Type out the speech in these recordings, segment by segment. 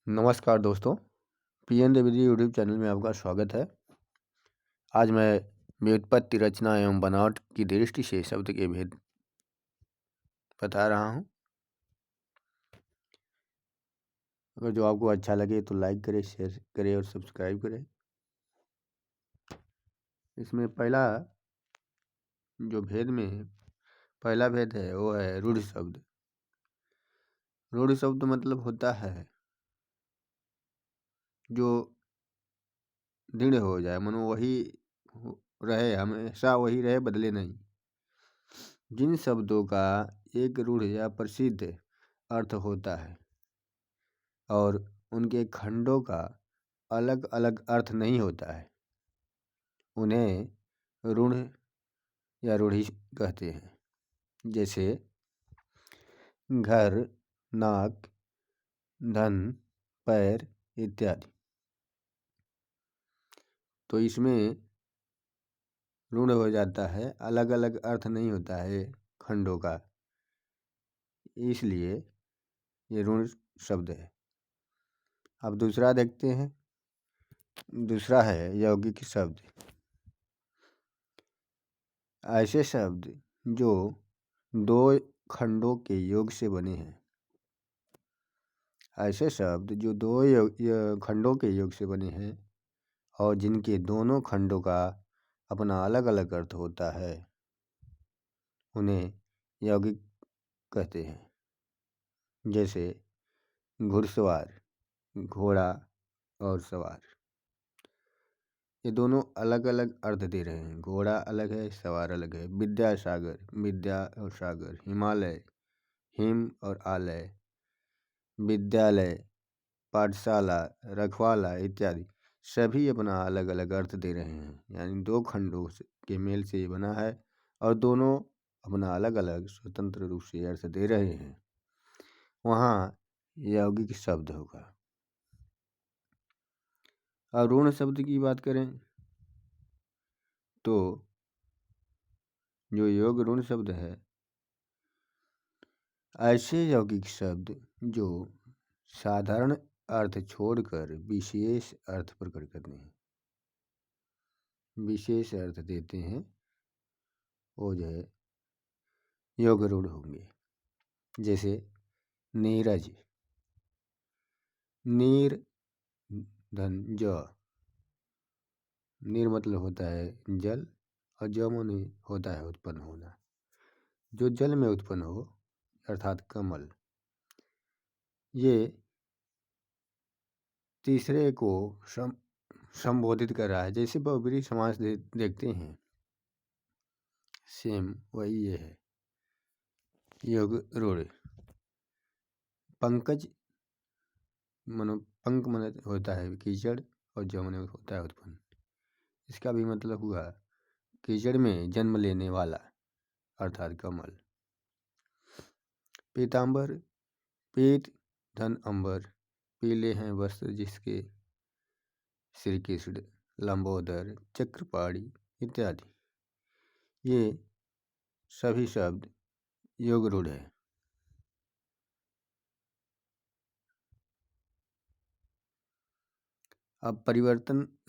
नमस्कार दोस्तों, PN Dwivedi YouTube channel में आपका स्वागत है। आज मैं व्युत्पत्ति, रचना एवं बनावट की दृष्टि से शब्द के भेद बता रहा हूँ। अगर जो आपको अच्छा लगे तो लाइक करें, शेयर करें और सब्सक्राइब करें। इसमें पहला भेद है वो है रूढ़ शब्द। रूढ़ शब्द मतलब होता है जो दृढ़ हो जाए, मानो वही रहे, हमेशा वही रहे, बदले नहीं। जिन शब्दों का एक रूढ़ या प्रसिद्ध अर्थ होता है और उनके खंडों का अलग अलग अर्थ नहीं होता है, उन्हें रूढ़ या रूढ़ि कहते हैं। जैसे घर, नाक, धन, पैर इत्यादि। तो इसमें रूढ़ हो जाता है, अलग अलग अर्थ नहीं होता है खंडों का, इसलिए ये रूढ़ शब्द है। अब दूसरा देखते हैं। दूसरा है यौगिक शब्द। ऐसे शब्द जो दो खंडों के योग से बने हैं। ऐसे शब्द जो दो खंडों के योग से बने हैं और जिनके दोनों खंडों का अपना अलग अलग अर्थ होता है, उन्हें यौगिक कहते हैं। जैसे घुड़सवार, घोड़ा और सवार, ये दोनों अलग अलग अर्थ दे रहे हैं। घोड़ा अलग है, सवार अलग है। विद्यासागर, विद्या और सागर। हिमालय, हिम और आलय। विद्यालय, पाठशाला, रखवाला इत्यादि सभी अपना अलग अलग अर्थ दे रहे हैं। यानी दो खंडों के मेल से ये बना है और दोनों अपना अलग अलग स्वतंत्र रूप से अर्थ दे रहे हैं। वहाँ यौगिक शब्द होगा। और ऋण शब्द की बात करें तो जो योग ऋण शब्द है, ऐसे यौगिक शब्द जो साधारण अर्थ छोड़कर विशेष अर्थ प्रकट करते हैं, विशेष अर्थ देते हैं, वो जो है योग रूढ़ होंगे। जैसे नीरज, नीर धन ज। नीर मतलब होता है जल और ज माने होता है उत्पन्न होना। जो जल में उत्पन्न हो अर्थात कमल। ये तीसरे को संबोधित कर रहा है। जैसे बहुब्रीहि समास देखते हैं, सेम वही ये है योग रूढ़। पंकज मनो पंक मन होता है कीचड़ और ज मन होता है उत्पन्न। इसका भी मतलब हुआ कीचड़ में जन्म लेने वाला अर्थात कमल। पीताम्बर, पीत धन अंबर, पीले हैं वस्त्र जिसके श्री कृष्ण, लंबोदर, चक्रपाणी इत्यादि। ये सभी शब्द योग रूढ़ है। अब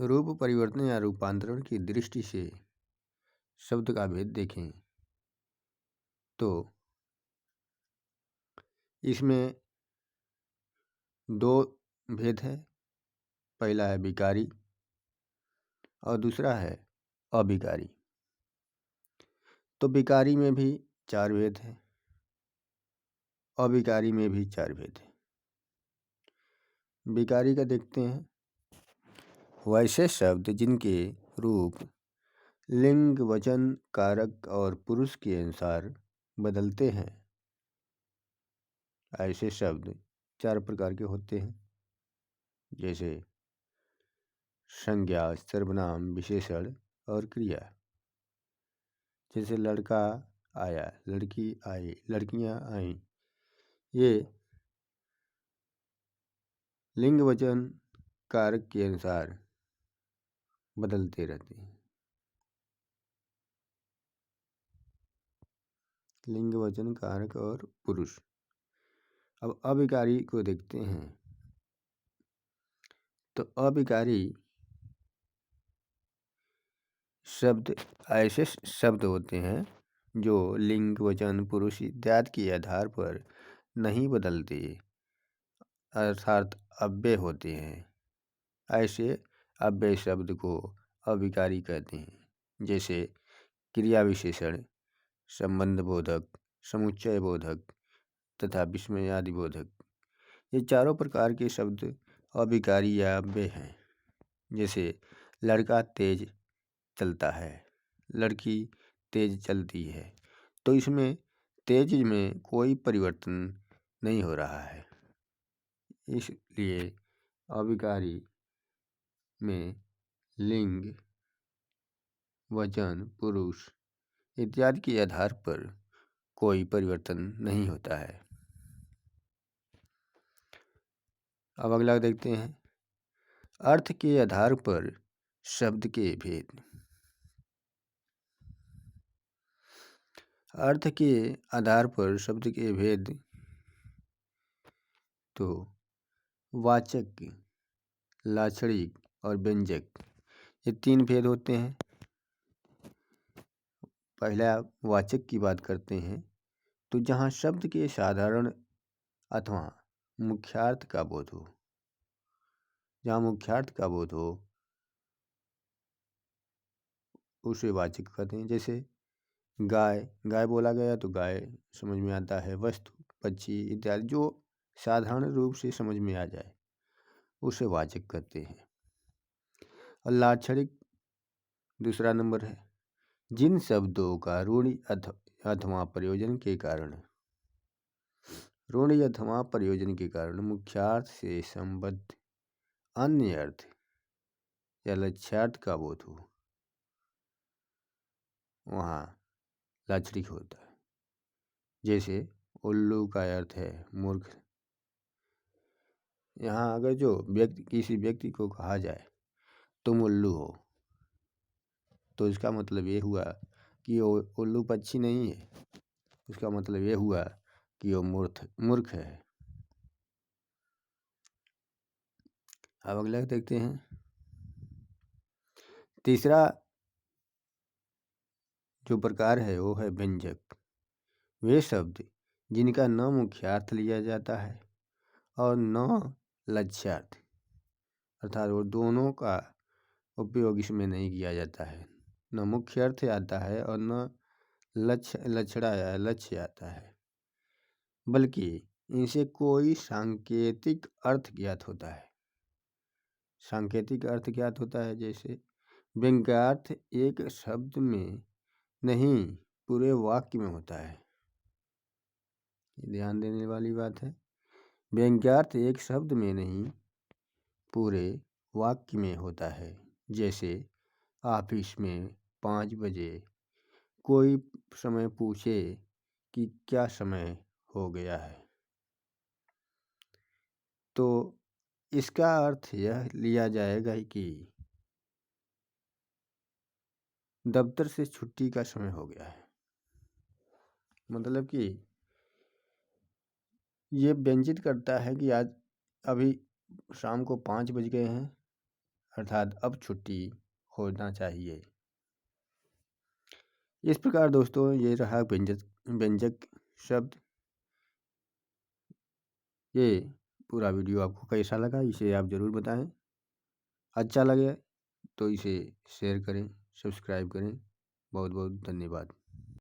रूप परिवर्तन या रूपांतरण की दृष्टि से शब्द का भेद देखें तो इसमें दो भेद है। पहला है विकारी और दूसरा है अविकारी। तो विकारी में भी चार भेद है, अविकारी में भी चार भेद है। विकारी का देखते हैं। वैसे शब्द जिनके रूप लिंग, वचन, कारक और पुरुष के अनुसार बदलते हैं, ऐसे शब्द चार प्रकार के होते हैं। जैसे संज्ञा, सर्वनाम, विशेषण और क्रिया। जैसे लड़का आया, लड़की आई, लड़कियां आई, ये लिंग, वचन, कारक के अनुसार बदलते रहते हैं। लिंग, वचन, कारक और पुरुष। अब अविकारी को देखते हैं। तो अविकारी शब्द ऐसे शब्द होते हैं जो लिंग, वचन, पुरुष इत्यादि के आधार पर नहीं बदलते, अर्थात अव्यय होते हैं। ऐसे अव्यय शब्द को अविकारी कहते हैं। जैसे क्रिया विशेषण, संबंध बोधक, समुच्चय बोधक तथा विस्मयादि बोधक, ये चारों प्रकार के शब्द अविकारी या अव्यय हैं। जैसे लड़का तेज चलता है, लड़की तेज चलती है, तो इसमें तेज में कोई परिवर्तन नहीं हो रहा है। इसलिए अविकारी में लिंग, वचन, पुरुष इत्यादि के आधार पर कोई परिवर्तन नहीं होता है। अब अगला देखते हैं, अर्थ के आधार पर शब्द के भेद। अर्थ के आधार पर शब्द के भेद तो वाचक, लाक्षणिक और व्यंजक, ये 3 भेद होते हैं। पहला वाचक की बात करते हैं, तो जहाँ शब्द के साधारण अथवा मुख्यार्थ का बोध हो, जहाँ मुख्यार्थ का बोध हो उसे वाचक कहते हैं। जैसे गाय, गाय बोला गया तो गाय समझ में आता है। वस्तु, पक्षी इत्यादि जो साधारण रूप से समझ में आ जाए उसे वाचक कहते हैं। और लाक्षणिक दूसरा नंबर है, जिन शब्दों का रूढ़ि अथवा प्रयोजन के कारण, रूढ़ि अथवा प्रयोजन के कारण मुख्यार्थ से संबद्ध अन्य अर्थ या लक्ष्यार्थ का बोध हो, वहाँ लाक्षणिक होता है। जैसे उल्लू का अर्थ है मूर्ख। यहाँ अगर जो व्यक्ति, किसी व्यक्ति को कहा जाए तुम उल्लू हो, तो इसका मतलब ये हुआ कि वो उल्लू पक्षी नहीं है, उसका मतलब ये हुआ कि वो मूर्ख है। अब अगला देखते हैं, तीसरा जो प्रकार है वो है व्यंजक। वे शब्द जिनका न मुख्यार्थ लिया जाता है और न लक्ष्यार्थ, अर्थात वो दोनों का उपयोग इसमें नहीं किया जाता है। न मुख्य अर्थ आता है और न लक्ष्य आता है, बल्कि इनसे कोई सांकेतिक अर्थ ज्ञात होता है। सांकेतिक अर्थ ज्ञात होता है। जैसे व्यंग्यार्थ एक शब्द में नहीं पूरे वाक्य में होता है। ध्यान देने वाली बात है, व्यंग्यार्थ एक शब्द में नहीं पूरे वाक्य में होता है। जैसे ऑफिस में 5 बजे कोई समय पूछे कि क्या समय हो गया है, तो इसका अर्थ यह लिया जाएगा कि दफ्तर से छुट्टी का समय हो गया है। मतलब कि ये व्यंजित करता है कि आज अभी शाम को 5 बज गए हैं, अर्थात अब छुट्टी होना चाहिए। इस प्रकार दोस्तों ये रहा व्यंजक शब्द। ये पूरा वीडियो आपको कैसा लगा इसे आप ज़रूर बताएं। अच्छा लगे तो इसे शेयर करें, सब्सक्राइब करें। बहुत बहुत धन्यवाद।